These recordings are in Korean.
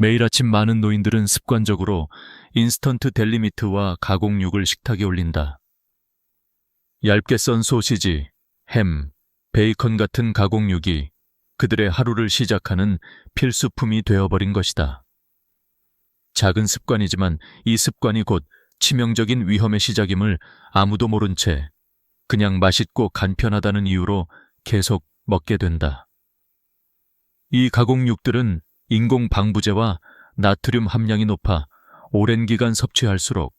매일 아침 많은 노인들은 습관적으로 인스턴트 델리미트와 가공육을 식탁에 올린다. 얇게 썬 소시지, 햄, 베이컨 같은 가공육이 그들의 하루를 시작하는 필수품이 되어버린 것이다. 작은 습관이지만 이 습관이 곧 치명적인 위험의 시작임을 아무도 모른 채 그냥 맛있고 간편하다는 이유로 계속 먹게 된다. 이 가공육들은 인공 방부제와 나트륨 함량이 높아 오랜 기간 섭취할수록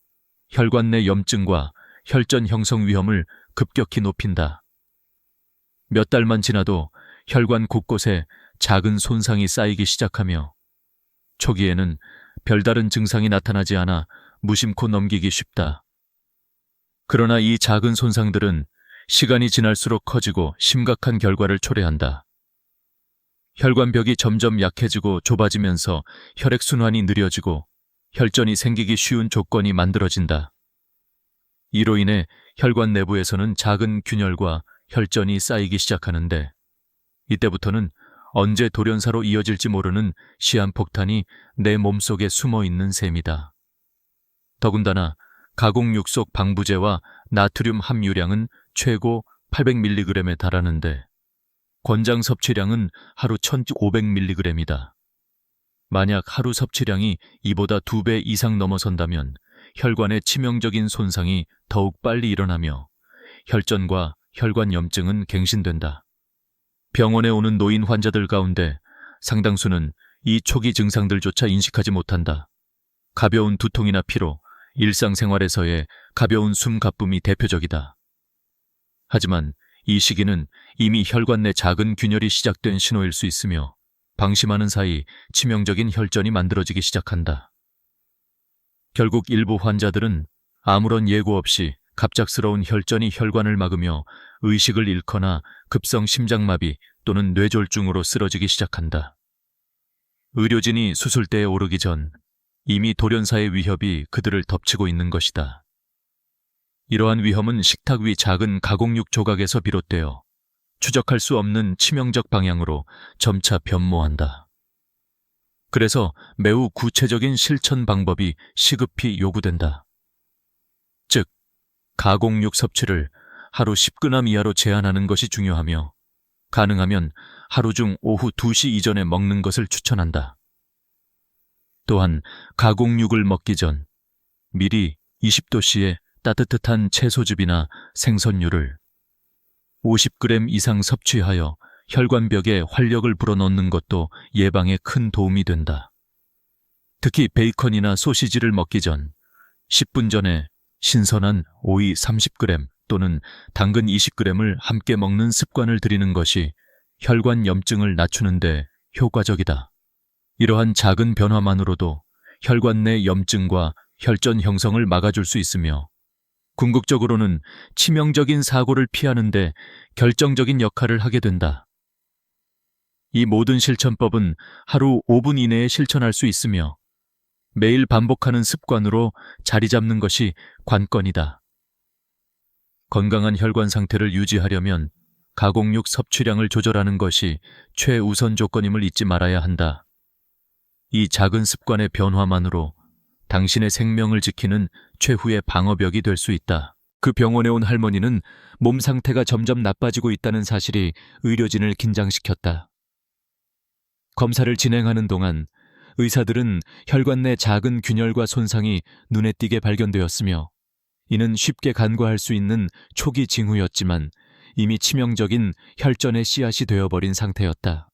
혈관 내 염증과 혈전 형성 위험을 급격히 높인다. 몇 달만 지나도 혈관 곳곳에 작은 손상이 쌓이기 시작하며 초기에는 별다른 증상이 나타나지 않아 무심코 넘기기 쉽다. 그러나 이 작은 손상들은 시간이 지날수록 커지고 심각한 결과를 초래한다. 혈관벽이 점점 약해지고 좁아지면서 혈액순환이 느려지고 혈전이 생기기 쉬운 조건이 만들어진다. 이로 인해 혈관 내부에서는 작은 균열과 혈전이 쌓이기 시작하는데 이때부터는 언제 돌연사로 이어질지 모르는 시한폭탄이 내 몸속에 숨어 있는 셈이다. 더군다나 가공육 속 방부제와 나트륨 함유량은 최고 800mg에 달하는데 권장 섭취량은 하루 1500mg이다. 만약 하루 섭취량이 이보다 2배 이상 넘어선다면 혈관의 치명적인 손상이 더욱 빨리 일어나며 혈전과 혈관 염증은 갱신된다. 병원에 오는 노인 환자들 가운데 상당수는 이 초기 증상들조차 인식하지 못한다. 가벼운 두통이나 피로, 일상생활에서의 가벼운 숨가쁨이 대표적이다. 하지만 이 시기는 이미 혈관 내 작은 균열이 시작된 신호일 수 있으며 방심하는 사이 치명적인 혈전이 만들어지기 시작한다. 결국 일부 환자들은 아무런 예고 없이 갑작스러운 혈전이 혈관을 막으며 의식을 잃거나 급성 심장마비 또는 뇌졸중으로 쓰러지기 시작한다. 의료진이 수술대에 오르기 전 이미 돌연사의 위협이 그들을 덮치고 있는 것이다. 이러한 위험은 식탁 위 작은 가공육 조각에서 비롯되어 추적할 수 없는 치명적 방향으로 점차 변모한다. 그래서 매우 구체적인 실천 방법이 시급히 요구된다. 즉, 가공육 섭취를 하루 10g 이하로 제한하는 것이 중요하며 가능하면 하루 중 오후 2시 이전에 먹는 것을 추천한다. 또한 가공육을 먹기 전 미리 20도씨의 따뜻한 채소즙이나 생선류를 50g 이상 섭취하여 혈관벽에 활력을 불어넣는 것도 예방에 큰 도움이 된다. 특히 베이컨이나 소시지를 먹기 전 10분 전에 신선한 오이 30g 또는 당근 20g을 함께 먹는 습관을 들이는 것이 혈관 염증을 낮추는 데 효과적이다. 이러한 작은 변화만으로도 혈관 내 염증과 혈전 형성을 막아줄 수 있으며 궁극적으로는 치명적인 사고를 피하는 데 결정적인 역할을 하게 된다. 이 모든 실천법은 하루 5분 이내에 실천할 수 있으며 매일 반복하는 습관으로 자리 잡는 것이 관건이다. 건강한 혈관 상태를 유지하려면 가공육 섭취량을 조절하는 것이 최우선 조건임을 잊지 말아야 한다. 이 작은 습관의 변화만으로 당신의 생명을 지키는 최후의 방어벽이 될 수 있다. 그 병원에 온 할머니는 몸 상태가 점점 나빠지고 있다는 사실이 의료진을 긴장시켰다. 검사를 진행하는 동안 의사들은 혈관 내 작은 균열과 손상이 눈에 띄게 발견되었으며 이는 쉽게 간과할 수 있는 초기 징후였지만 이미 치명적인 혈전의 씨앗이 되어버린 상태였다.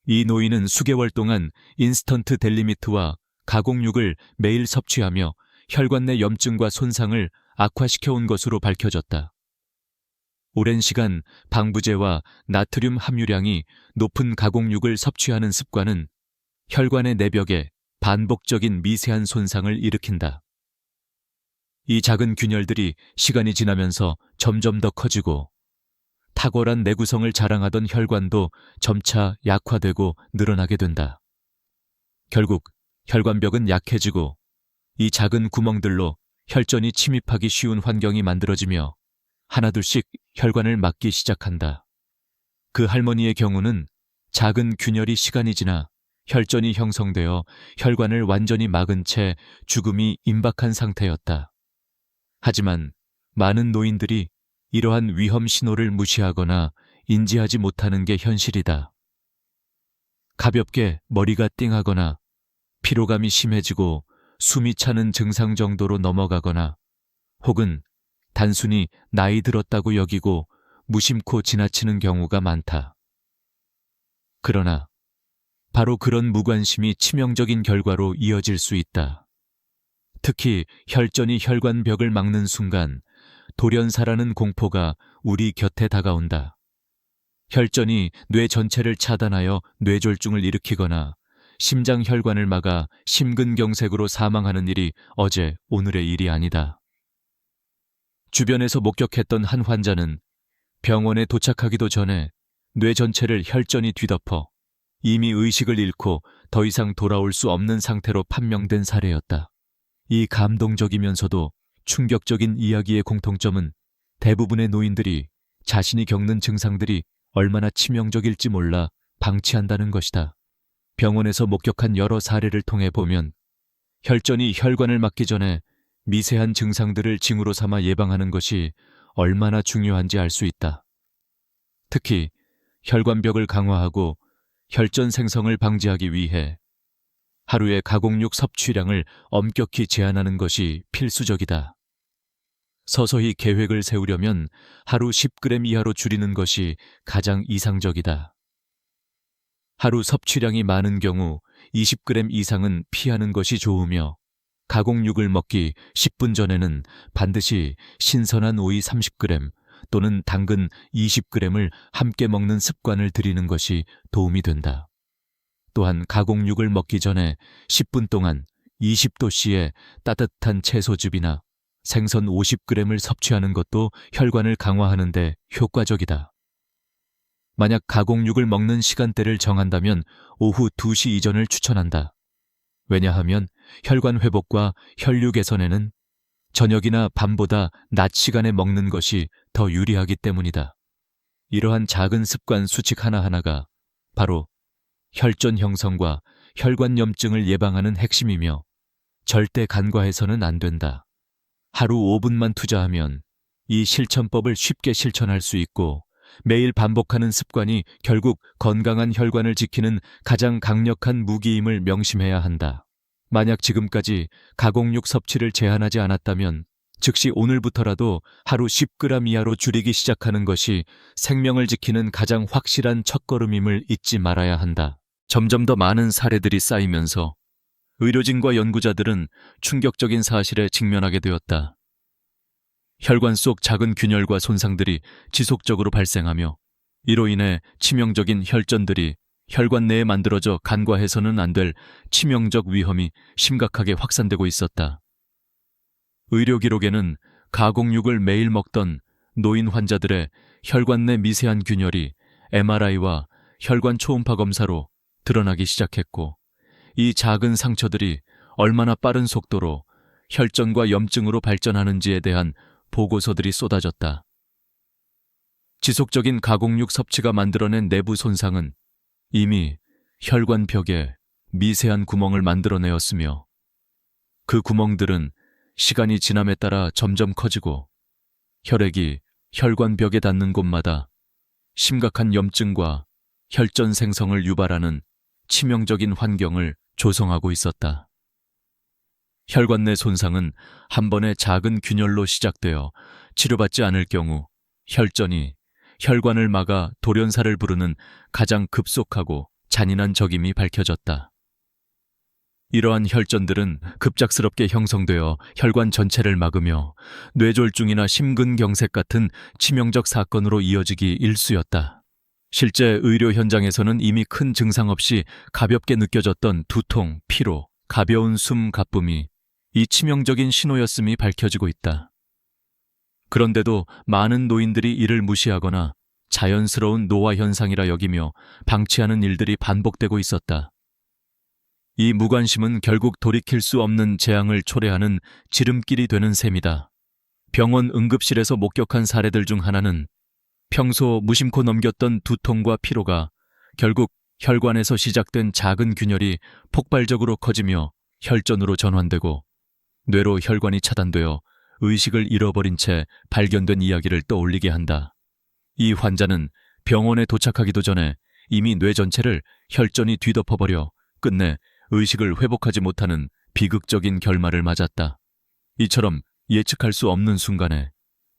이 노인은 수개월 동안 인스턴트 델리미트와 가공육을 매일 섭취하며 혈관 내 염증과 손상을 악화시켜온 것으로 밝혀졌다. 오랜 시간 방부제와 나트륨 함유량이 높은 가공육을 섭취하는 습관은 혈관의 내벽에 반복적인 미세한 손상을 일으킨다. 이 작은 균열들이 시간이 지나면서 점점 더 커지고 탁월한 내구성을 자랑하던 혈관도 점차 약화되고 늘어나게 된다. 결국 혈관벽은 약해지고 이 작은 구멍들로 혈전이 침입하기 쉬운 환경이 만들어지며 하나둘씩 혈관을 막기 시작한다. 그 할머니의 경우는 작은 균열이 시간이 지나 혈전이 형성되어 혈관을 완전히 막은 채 죽음이 임박한 상태였다. 하지만 많은 노인들이 이러한 위험 신호를 무시하거나 인지하지 못하는 게 현실이다. 가볍게 머리가 띵하거나 피로감이 심해지고 숨이 차는 증상 정도로 넘어가거나 혹은 단순히 나이 들었다고 여기고 무심코 지나치는 경우가 많다. 그러나 바로 그런 무관심이 치명적인 결과로 이어질 수 있다. 특히 혈전이 혈관벽을 막는 순간 돌연사라는 공포가 우리 곁에 다가온다. 혈전이 뇌 전체를 차단하여 뇌졸중을 일으키거나 심장 혈관을 막아 심근경색으로 사망하는 일이 어제 오늘의 일이 아니다. 주변에서 목격했던 한 환자는 병원에 도착하기도 전에 뇌 전체를 혈전이 뒤덮어 이미 의식을 잃고 더 이상 돌아올 수 없는 상태로 판명된 사례였다. 이 감동적이면서도 충격적인 이야기의 공통점은 대부분의 노인들이 자신이 겪는 증상들이 얼마나 치명적일지 몰라 방치한다는 것이다. 병원에서 목격한 여러 사례를 통해 보면 혈전이 혈관을 막기 전에 미세한 증상들을 징후로 삼아 예방하는 것이 얼마나 중요한지 알 수 있다. 특히 혈관벽을 강화하고 혈전 생성을 방지하기 위해 하루의 가공육 섭취량을 엄격히 제한하는 것이 필수적이다. 서서히 계획을 세우려면 하루 10g 이하로 줄이는 것이 가장 이상적이다. 하루 섭취량이 많은 경우 20g 이상은 피하는 것이 좋으며 가공육을 먹기 10분 전에는 반드시 신선한 오이 30g 또는 당근 20g을 함께 먹는 습관을 들이는 것이 도움이 된다. 또한 가공육을 먹기 전에 10분 동안 20도씨의 따뜻한 채소즙이나 생선 50g을 섭취하는 것도 혈관을 강화하는 데 효과적이다. 만약 가공육을 먹는 시간대를 정한다면 오후 2시 이전을 추천한다. 왜냐하면 혈관 회복과 혈류 개선에는 저녁이나 밤보다 낮 시간에 먹는 것이 더 유리하기 때문이다. 이러한 작은 습관 수칙 하나하나가 바로 혈전 형성과 혈관염증을 예방하는 핵심이며 절대 간과해서는 안 된다. 하루 5분만 투자하면 이 실천법을 쉽게 실천할 수 있고 매일 반복하는 습관이 결국 건강한 혈관을 지키는 가장 강력한 무기임을 명심해야 한다. 만약 지금까지 가공육 섭취를 제한하지 않았다면 즉시 오늘부터라도 하루 10g 이하로 줄이기 시작하는 것이 생명을 지키는 가장 확실한 첫걸음임을 잊지 말아야 한다. 점점 더 많은 사례들이 쌓이면서 의료진과 연구자들은 충격적인 사실에 직면하게 되었다. 혈관 속 작은 균열과 손상들이 지속적으로 발생하며 이로 인해 치명적인 혈전들이 혈관 내에 만들어져 간과해서는 안 될 치명적 위험이 심각하게 확산되고 있었다. 의료 기록에는 가공육을 매일 먹던 노인 환자들의 혈관 내 미세한 균열이 MRI와 혈관 초음파 검사로 드러나기 시작했고 이 작은 상처들이 얼마나 빠른 속도로 혈전과 염증으로 발전하는지에 대한 보고서들이 쏟아졌다. 지속적인 가공육 섭취가 만들어낸 내부 손상은 이미 혈관벽에 미세한 구멍을 만들어내었으며 그 구멍들은 시간이 지남에 따라 점점 커지고 혈액이 혈관벽에 닿는 곳마다 심각한 염증과 혈전 생성을 유발하는 치명적인 환경을 조성하고 있었다. 혈관 내 손상은 한 번의 작은 균열로 시작되어 치료받지 않을 경우 혈전이 혈관을 막아 돌연사를 부르는 가장 급속하고 잔인한 적임이 밝혀졌다. 이러한 혈전들은 급작스럽게 형성되어 혈관 전체를 막으며 뇌졸중이나 심근경색 같은 치명적 사건으로 이어지기 일쑤였다. 실제 의료 현장에서는 이미 큰 증상 없이 가볍게 느껴졌던 두통, 피로, 가벼운 숨 가쁨이 이 치명적인 신호였음이 밝혀지고 있다. 그런데도 많은 노인들이 이를 무시하거나 자연스러운 노화 현상이라 여기며 방치하는 일들이 반복되고 있었다. 이 무관심은 결국 돌이킬 수 없는 재앙을 초래하는 지름길이 되는 셈이다. 병원 응급실에서 목격한 사례들 중 하나는 평소 무심코 넘겼던 두통과 피로가 결국 혈관에서 시작된 작은 균열이 폭발적으로 커지며 혈전으로 전환되고 뇌로 혈관이 차단되어 의식을 잃어버린 채 발견된 이야기를 떠올리게 한다. 이 환자는 병원에 도착하기도 전에 이미 뇌 전체를 혈전이 뒤덮어버려 끝내 의식을 회복하지 못하는 비극적인 결말을 맞았다. 이처럼 예측할 수 없는 순간에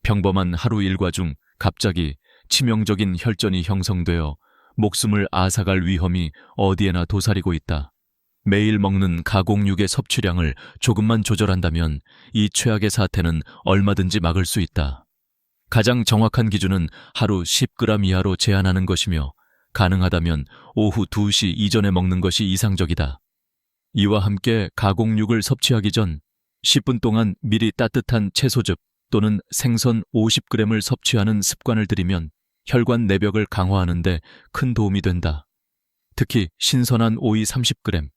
평범한 하루 일과 중 갑자기 치명적인 혈전이 형성되어 목숨을 앗아갈 위험이 어디에나 도사리고 있다. 매일 먹는 가공육의 섭취량을 조금만 조절한다면 이 최악의 사태는 얼마든지 막을 수 있다. 가장 정확한 기준은 하루 10g 이하로 제한하는 것이며 가능하다면 오후 2시 이전에 먹는 것이 이상적이다. 이와 함께 가공육을 섭취하기 전 10분 동안 미리 따뜻한 채소즙 또는 생선 50g을 섭취하는 습관을 들이면 혈관 내벽을 강화하는 데 큰 도움이 된다. 특히 신선한 오이 30g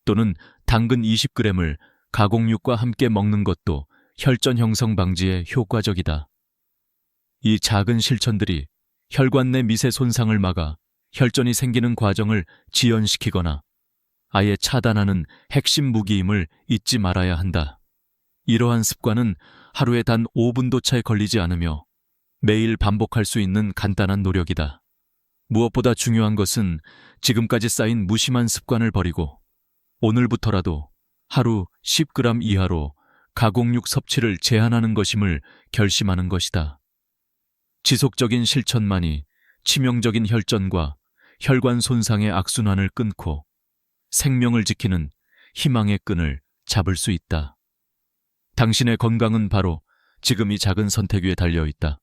또는 당근 20g을 가공육과 함께 먹는 것도 혈전 형성 방지에 효과적이다. 이 작은 실천들이 혈관 내 미세 손상을 막아 혈전이 생기는 과정을 지연시키거나 아예 차단하는 핵심 무기임을 잊지 말아야 한다. 이러한 습관은 하루에 단 5분도 차에 걸리지 않으며 매일 반복할 수 있는 간단한 노력이다. 무엇보다 중요한 것은 지금까지 쌓인 무심한 습관을 버리고 오늘부터라도 하루 10g 이하로 가공육 섭취를 제한하는 것임을 결심하는 것이다. 지속적인 실천만이 치명적인 혈전과 혈관 손상의 악순환을 끊고 생명을 지키는 희망의 끈을 잡을 수 있다. 당신의 건강은 바로 지금 이 작은 선택 위에 달려 있다.